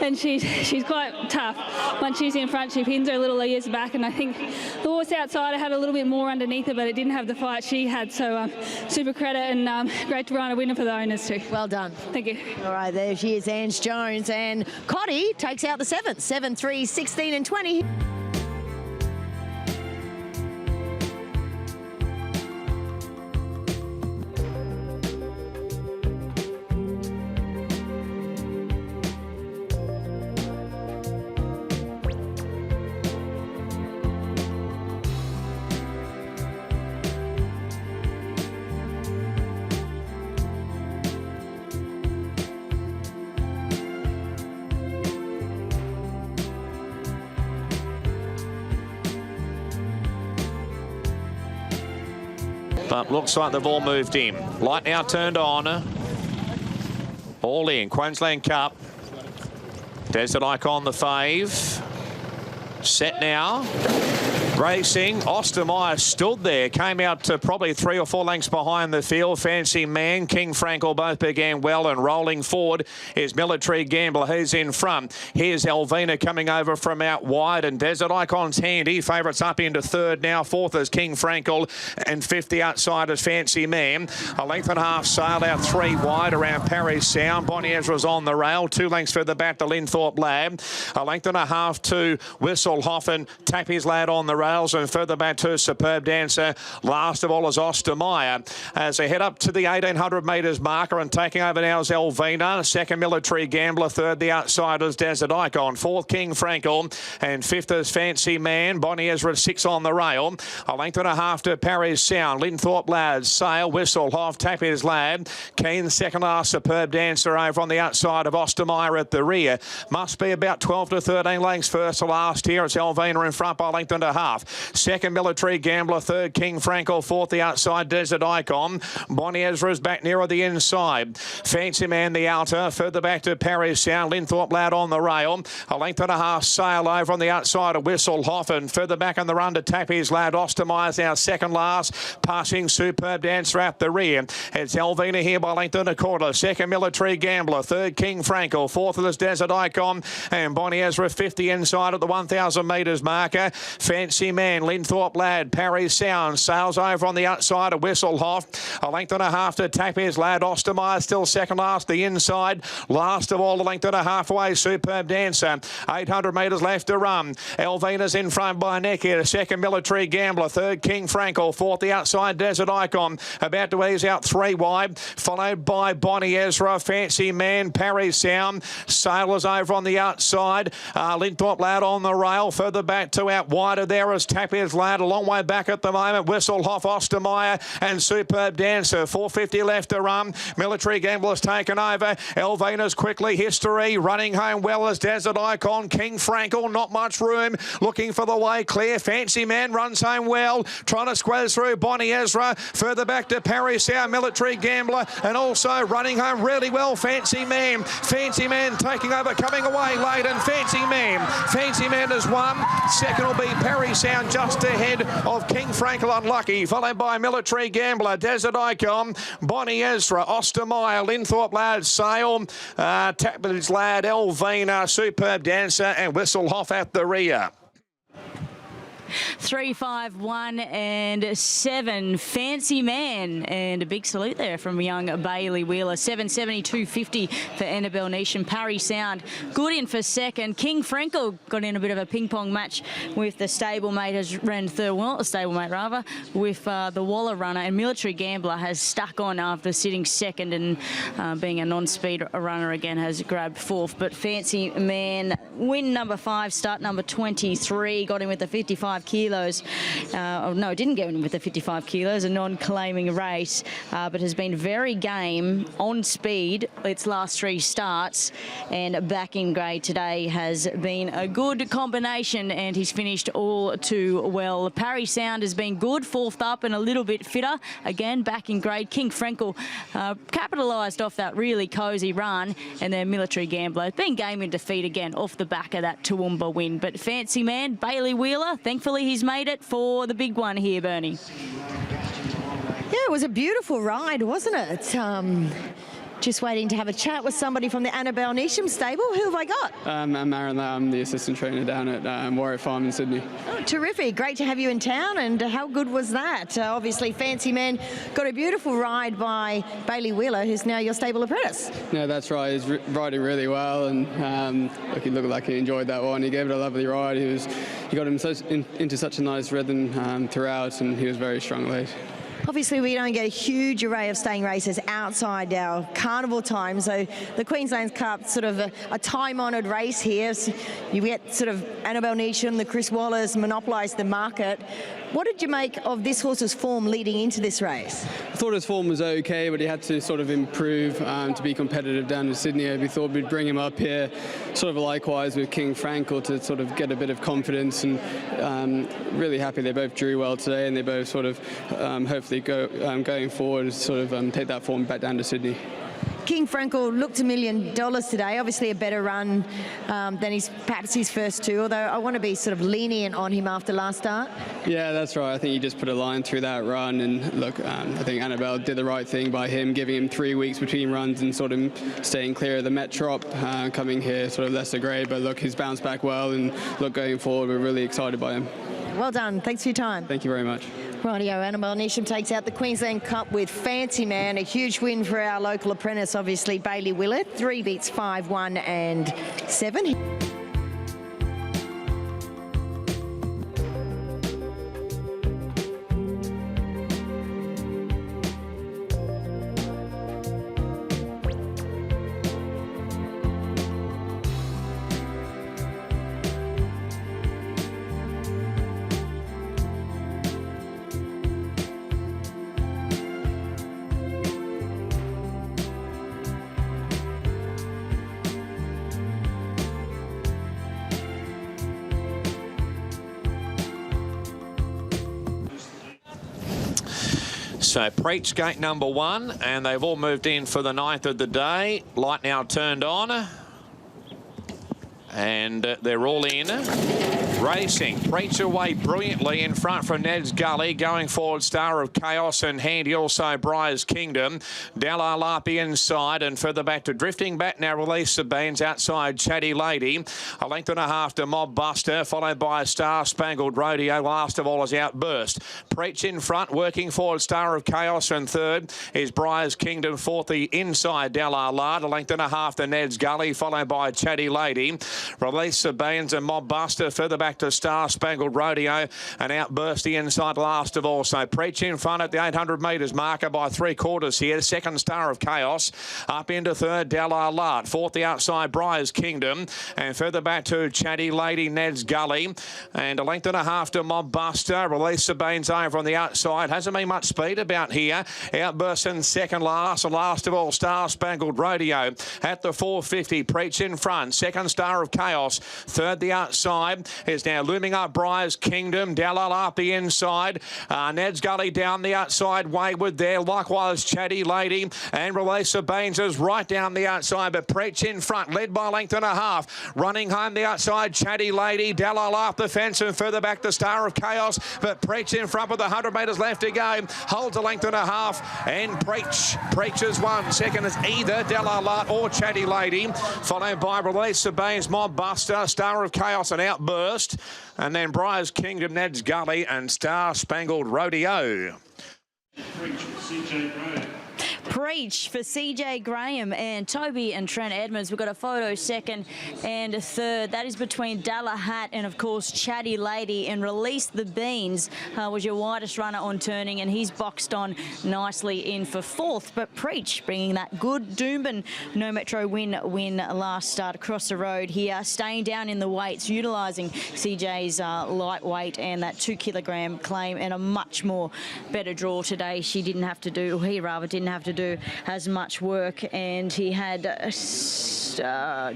And she's quite tough. Once she's in front, she pins her little ears back, and I think the horse outside had a little bit more underneath her, but it didn't have the fight she had, so super credit, and great to run a winner for the owners too. Well done. Thank you. All right, there she is, Ange Jones, and Cotty takes out the 7th, 7, 3, 16 and 20. But looks like they've all moved in. Light now turned on. All in. Queensland Cup. Desert Icon, the fave. Set now. Racing. Ostermeyer stood there. Came out to probably 3 or 4 lengths behind the field. Fancy Man, King Frankel both began well, and rolling forward is Military Gambler. He's in front. Here's Elvina coming over from out wide, and Desert Icon's handy. Favourites up into 3rd now. 4th is King Frankel, and 5th the outside is Fancy Man. A length and a half sailed out 3 wide around Paris Sound. Bonnie Ezra's on the rail. 2 lengths further back to Linthorpe Lab. A length and a half to Whistlehofen. Tappy's Lad on the rail. rails, and further back to Superb Dancer. Last of all is Ostermeyer as they head up to the 1800 metres marker, and taking over now is Elvina. Second, Military Gambler. Third, the outsiders, Desert Icon. Fourth, King Frankel, and fifth is Fancy Man. Bonnie Ezra 6 on the rail. A length and a half to Paris Sound. Linthorpe Lads, Sail, Whistle, Hoff, Tappier's Lad. Keen second last, Superb Dancer over on the outside of Ostermeyer at the rear. Must be about 12 to 13 lengths first to last here. It's Elvina in front by a length and a half. Second, Military Gambler. Third, King Frankel. Fourth, the outside, Desert Icon. Bonnie Ezra's back nearer the inside. Fancy Man the outer. Further back to Paris Sound. Linthorpe Lad on the rail. A length and a half, Sail over on the outside of Whistle, Hoff, and further back on the run to Tappier's Lad. Ostermeyer's now second last, passing Superb Dancer at the rear. It's Elvina here by length and a quarter. Second, Military Gambler. Third, King Frankel. Fourth of this Desert Icon, and Bonnie Ezra 50 inside at the 1,000 metres marker. Fancy Man, Linthorpe Lad, Paris Sound, sails over on the outside of Whistle, Hoff. A length and a half to Tappier's Lad. Ostermeyer still second last, the inside. Last of all, a length and a half away, Superb Dancer. 800 metres left to run. Elvina's in front by a neck here. Second, Military Gambler. Third, King Frankel. Fourth, the outside, Desert Icon. About to ease out 3 wide. Followed by Bonnie Ezra, Fancy Man, Paris Sound. Sailors over on the outside. Linthorpe Lad on the rail. Further back to out wider there is Tappier's Lad. A long way back at the moment. Whistle, Hoff, Ostermeyer, and Superb Dancer. 450 left to run. Military Gambler's taken over. Elvina's quickly history. Running home well as Desert Icon. King Frankel, not much room. Looking for the way clear. Fancy Man runs home well. Trying to squeeze through Bonnie Ezra. Further back to Paris Sound, Military Gambler. And also running home really well, Fancy Man. Fancy Man taking over, coming away late. And Fancy Man has won. Second will be Paris Sound just ahead of King Frankel, unlucky. Followed by Military Gambler, Desert Icon, Bonnie Ezra, Ostermeyer, Linthorpe Lad, Sail, Tappier's Lad, Elvina, Superb Dancer, and Whistle, Hoff at the rear. 3, 5, 1 and 7. Fancy Man, and a big salute there from young Bailey Wheeler. 772.50 for Annabelle Nation. Paris Sound good in for second. King Frankel got in a bit of a ping pong match with the stablemate, has ran third, well, not the stablemate rather, with the Waller runner, and Military Gambler has stuck on after sitting second and being a non-speed runner again has grabbed fourth. But Fancy Man, win number 5, start number 23, got in with the 55 kilos. No, didn't get in with the 55 kilos, a non-claiming race, but has been very game on speed its last 3 starts, and back in grade today has been a good combination, and he's finished all too well. Paris Sound has been good, 4th up and a little bit fitter. Again, back in grade. King Frankel capitalised off that really cosy run, and then Military Gambler been game in defeat again off the back of that Toowoomba win. But Fancy Man, Bailey Wheeler, thankfully he's made it for the big one here, Bernie. Yeah, it was a beautiful ride, wasn't it? Just waiting to have a chat with somebody from the Annabelle Neesham stable. Who have I got? I'm Aaron Lau. I'm the assistant trainer down at Warwick Farm in Sydney. Oh, terrific. Great to have you in town. And how good was that? Obviously, Fancy Man got a beautiful ride by Bailey Wheeler, who's now your stable apprentice. Yeah, that's right. He's riding really well, and he looked like he enjoyed that one. He gave it a lovely ride. He got him into such a nice rhythm throughout, and he was very strong late. Obviously, we don't get a huge array of staying races outside our carnival time, so the Queensland Cup, sort of a time-honoured race here. So you get sort of Annabelle Neesham, the Chris Wallers monopolise the market. What did you make of this horse's form leading into this race? I thought his form was okay, but he had to sort of improve to be competitive down in Sydney. We thought we'd bring him up here, sort of likewise with King Frankel, to sort of get a bit of confidence, and really happy they both drew well today, and they both sort of hopefully going forward sort of take that form back down to Sydney. King Frankel looked $1 million today, obviously a better run than perhaps his first 2, although I want to be sort of lenient on him after last start. Yeah, that's right. I think he just put a line through that run, and look, I think Annabelle did the right thing by him, giving him 3 weeks between runs and sort of staying clear of the Metrop, coming here sort of lesser grade, but look, he's bounced back well, and look, going forward, we're really excited by him. Well done. Thanks for your time. Thank you very much. Rightio, Annabelle Neesham takes out the Queensland Cup with Fancy Man. A huge win for our local apprentice, obviously, Bailey Wheeler. 3 beats 5, 1 and 7. So Preach gate number 1, and they've all moved in for the 9th of the day. Light now turned on. And they're all in. Racing. Preach away brilliantly in front from Ned's Gully. Going forward, Star of Chaos and handy also Briar's Kingdom. Dalla Lapi inside and further back to drifting back now. Release the Beans outside Chatty Lady. A length and a half to Mob Buster, followed by Star Spangled Rodeo. Last of all is Outburst. Preach in front, working forward, Star of Chaos, and third is Briar's Kingdom. Fourth, the inside Dalla Lard. A length and a half to Ned's Gully, followed by Chatty Lady. Release the Beans and Mob Buster, further back to Star Spangled Rodeo, and Outburst the inside last of all. So Preach in front at the 800 metres marker by 3/4 here. Second, Star of Chaos. Up into third, Dalla Lard. Fourth, the outside Briar's Kingdom, and further back to Chatty Lady, Ned's Gully, and a length and a half to Mob Buster. Release the Beans over on the outside. Hasn't been much speed about here. Outburst in second last, and last of all, Star Spangled Rodeo at the 450. Preach in front. Second, Star of Chaos. Third, the outside is now looming up Briar's Kingdom. Dalla Lapi inside. Ned's Gully down the outside. Wayward there. Likewise, Chatty Lady. And Release of Beans is right down the outside. But Preach in front, led by a length and a half. Running home the outside, Chatty Lady. Dalla Lapi the fence and further back the Star of Chaos. But Preach in front with 100 metres left to go. Holds a length and a half. And Preach is one. Second is either Dalla Lapi or Chatty Lady. Followed by Release of Beans, Mob Buster, Star of Chaos and Outburst. And then Briar's Kingdom, Ned's Gully and Star Spangled Rodeo. Preach for CJ Graham and Toby and Trent Edmonds. We've got a photo second and third. That is between Dalla Hat and, of course, Chatty Lady. And Release the Beans was your widest runner on turning, and he's boxed on nicely in for fourth. But Preach bringing that good Doomben No Metro win last start across the road here. Staying down in the weights, utilising CJ's lightweight and that 2 kilogram claim, and a much more better draw today. She didn't have to do, or he rather didn't have to do as much work, and he had Star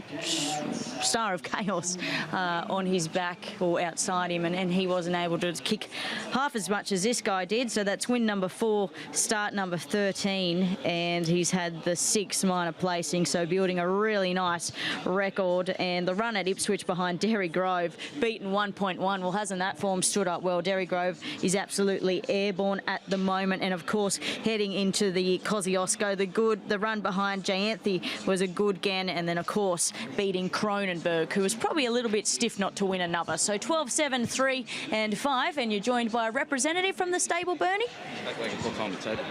of Chaos on his back or outside him, and he wasn't able to kick half as much as this guy did. So that's win number 4, start number 13, and he's had the 6 minor placing, so building a really nice record. And the run at Ipswich behind Derry Grove, beaten 1.1. Well, hasn't that form stood up well? Derry Grove is absolutely airborne at the moment, and of course heading into the Kosciuszko, the run behind Jayanthi was a good gan, and then of course beating Cronenberg, who was probably a little bit stiff not to win another. So 12, 7, 3 and 5, and you're joined by a representative from the stable, Bernie.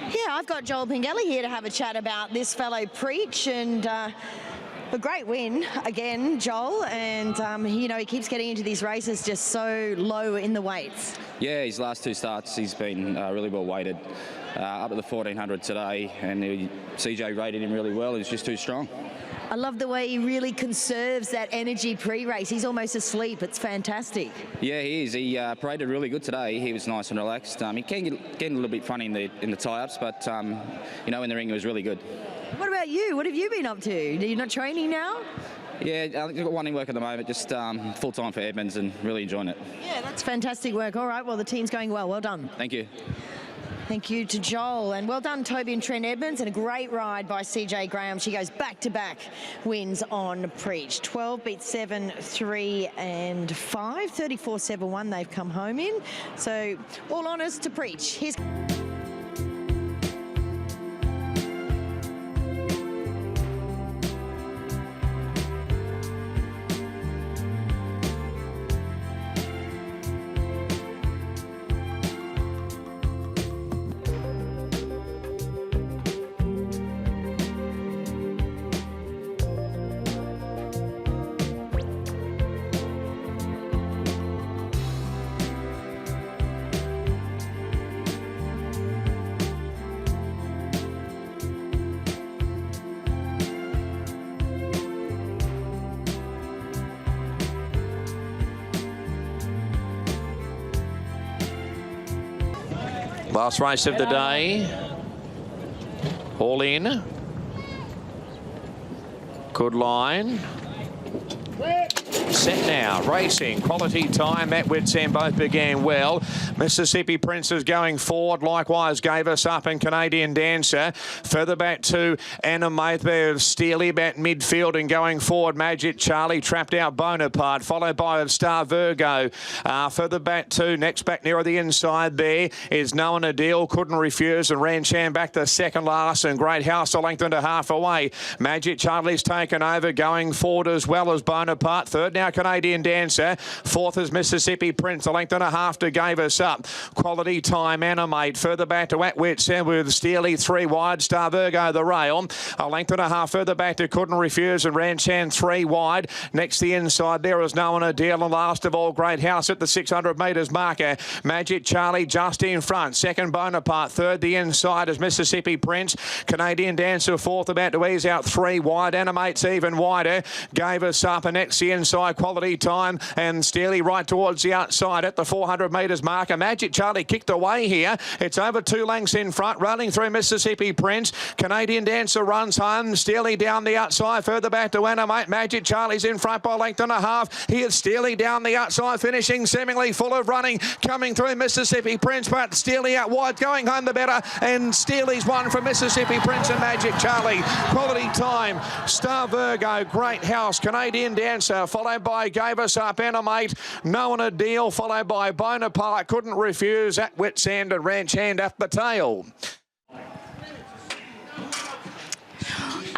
Yeah, I've got Joel Pengelly here to have a chat about this fellow Preach, and a great win again, Joel, and you know, he keeps getting into these races just so low in the weights. Yeah, his last 2 starts he's been really well weighted. Up at the 1400 today, and CJ rated him really well. He's just too strong. I love the way he really conserves that energy pre-race. He's almost asleep. It's fantastic. Yeah, he is. He paraded really good today. He was nice and relaxed. He can get a little bit funny in the tie-ups, but you know, in the ring he was really good. What about you? What have you been up to? Are you not training now? Yeah, I've got one in work at the moment, just full time for Edmonds, and really enjoying it. Yeah, that's fantastic work. All right, well, the team's going well. Well done. Thank you. Thank you to Joel, and well done Toby and Trent Edmonds, and a great ride by CJ Graham. She goes back-to-back wins on Preach. 12 beats 7, 3 and 5. 34-7-1 they've come home in. So all honours to Preach. Here's Last race of the day. All in. Good line. set now. Racing, quality time at Wits End both began well. Mississippi Prince is going forward, likewise gave us up, and Canadian Dancer. Further back to Animate there, Steely back midfield and going forward. Magic Charlie trapped out Bonaparte, followed by Star Virgo. Further back to, next back nearer the inside there is Knowing a Deal, couldn't refuse, and Ranchan back the second last, and Great House a length and a half away. Magic Charlie's taken over, going forward as well as Bonaparte. Third now Canadian Dancer. Fourth is Mississippi Prince, a length and a half to gave us up. Quality time, Animate. Further back to Atwits with Steely 3 wide. Star Virgo the rail. A length and a half further back to Couldn't Refuse, and Ranchan 3 wide. Next the inside there is Knowing a Deal, and last of all Great House at the 600 metres marker. Magic Charlie just in front. Second Bonaparte. Third the inside is Mississippi Prince. Canadian Dancer fourth, about to ease out 3 wide. Animate's even wider. Gave us up, and next the inside Quality Time, and Steely right towards the outside at the 400 metres marker. Magic Charlie kicked away here. It's over 2 lengths in front, rolling through Mississippi Prince. Canadian Dancer runs home. Steely down the outside, further back to Animate. Magic Charlie's in front by a length and a half. Here's Steely down the outside, finishing seemingly full of running, coming through Mississippi Prince, but Steely out wide, going home the better, and Steely's won from Mississippi Prince and Magic Charlie. Quality Time, Star Virgo, Great House, Canadian Dancer, followed by Gave Us Up, Animate, Knowing a Deal, followed by Bonaparte, Couldn't Refuse, at Wits End, and Ranchan at the tail.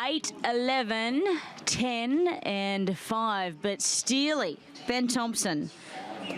8, 11, 10 and 5, but Steely, Ben Thompson,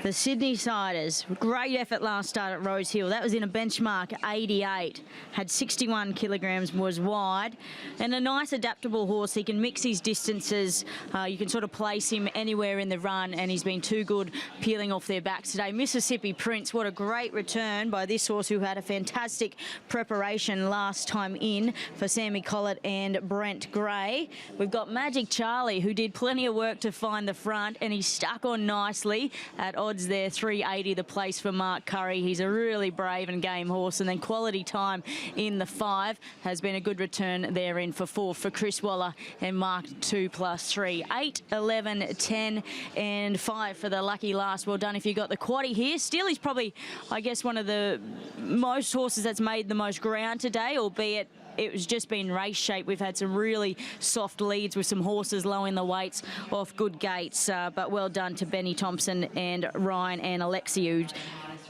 the Sydney Siders, great effort last start at Rose Hill. That was in a benchmark 88, had 61 kilograms, was wide, and a nice adaptable horse. He can mix his distances. You can sort of place him anywhere in the run, and he's been too good peeling off their backs today. Mississippi Prince, what a great return by this horse who had a fantastic preparation last time in for Sammy Collett and Brent Gray. We've got Magic Charlie, who did plenty of work to find the front, and he stuck on nicely at odds there, 380 the place for Mark Curry. He's a really brave and game horse. And then Quality Time in the 5 has been a good return there in for 4 for Chris Waller and Mark 2+3. 8, 11, 10 and 5 for the lucky last. Well done if you got the quaddie here. Steely's probably, I guess, one of the most horses that's made the most ground today, albeit it was just been race shape. We've had some really soft leads with some horses low in the weights off good gates. But well done to Benny Thompson and Ryan and Alexiou.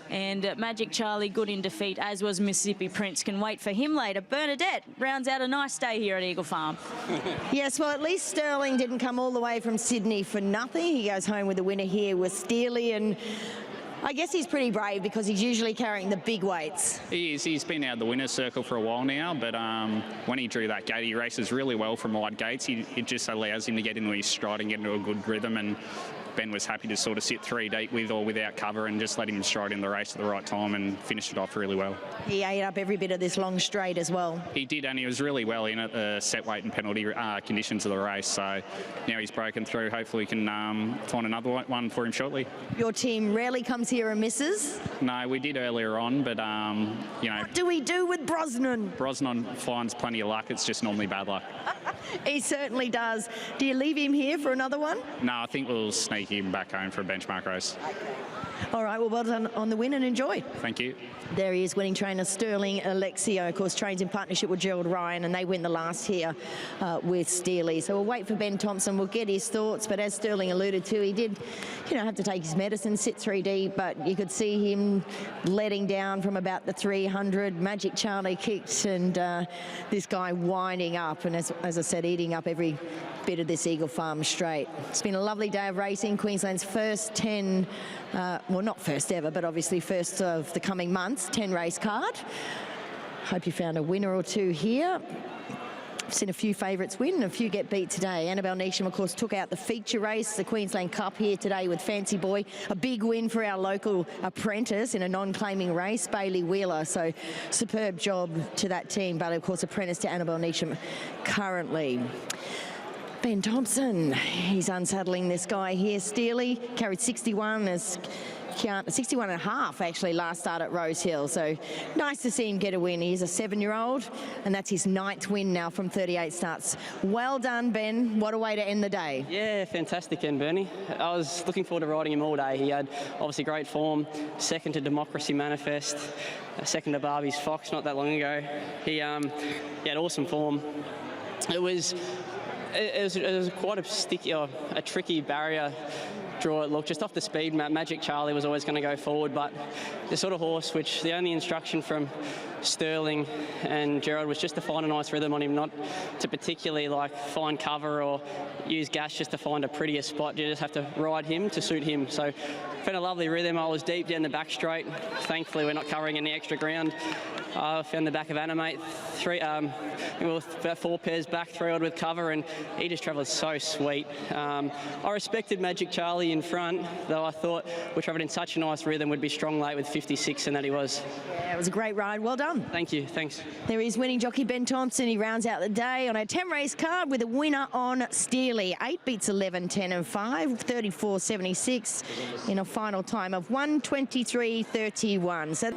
And Magic Charlie good in defeat, as was Mississippi Prince. Can wait for him later. Bernadette rounds out a nice day here at Eagle Farm. Yes, well, at least Sterling didn't come all the way from Sydney for nothing. He goes home with the winner here with Steely, and I guess he's pretty brave because he's usually carrying the big weights. He is. He's been out of the winner's circle for a while now, but when he drew that gate, he races really well from wide gates. It just allows him to get into his stride and get into a good rhythm, and Ben was happy to sort of sit 3 deep with or without cover and just let him stride in the race at the right time and finish it off really well. He ate up every bit of this long straight as well. He did, and he was really well in at the set weight and penalty conditions of the race. So now he's broken through. Hopefully we can find another one for him shortly. Your team rarely comes here and misses? No, we did earlier on, but, you know. What do we do with Brosnan? Brosnan finds plenty of luck. It's just normally bad luck. He certainly does. Do you leave him here for another one? No, I think we'll sneak him back home for a benchmark race. All right, well done on the win and enjoy. Thank you. There he is, winning trainer Sterling Alexiou, of course, trains in partnership with Gerald Ryan, and they win the last here with Steely. So we'll wait for Ben Thompson. We'll get his thoughts, but as Sterling alluded to, he did, have to take his medicine, sit 3 deep, but you could see him letting down from about the 300. Magic Charlie kicked, and this guy winding up, and as I said, eating up every bit of this Eagle Farm straight. It's been a lovely day of racing. Queensland's first 10, well, not first ever, but obviously first of the coming months, 10 race card. Hope you found a winner or two here. I've seen a few favourites win and a few get beat today. Annabelle Neesham, of course, took out the feature race, the Queensland Cup here today with Fancy Boy. A big win for our local apprentice in a non-claiming race, Bailey Wheeler. So superb job to that team, but of course apprentice to Annabelle Neesham currently. Ben Thompson, he's unsaddling this guy here. Steely carried 61 as 61 and a half actually last start at Rose Hill. So nice to see him get a win. He's a 7-year-old, and that's his 9th win now from 38 starts. Well done, Ben. What a way to end the day. Yeah, fantastic end, Bernie. I was looking forward to riding him all day. He had obviously great form, second to Democracy Manifest, second to Barbie's Fox not that long ago. He had awesome form. It was quite a sticky, a tricky barrier draw it looked. Just off the speed, Magic Charlie was always going to go forward, but the sort of horse which the only instruction from Sterling and Gerald was just to find a nice rhythm on him, not to particularly like find cover or use gas just to find a prettier spot. You just have to ride him to suit him. So found a lovely rhythm. I was deep down the back straight. Thankfully, we're not covering any extra ground. I found the back of Animate, about 4 pairs back, 3 odd with cover, and he just travelled so sweet. I respected Magic Charlie in front, though I thought we travelled in such a nice rhythm, would be strong late with 56, and that he was. Yeah, it was a great ride. Well done. Thank you. Thanks. There is winning jockey Ben Thompson. He rounds out the day on a 10-race card with a winner on Steely. 8 beats 11, 10 and 5, 34.76 in a final time of 1:23.31. So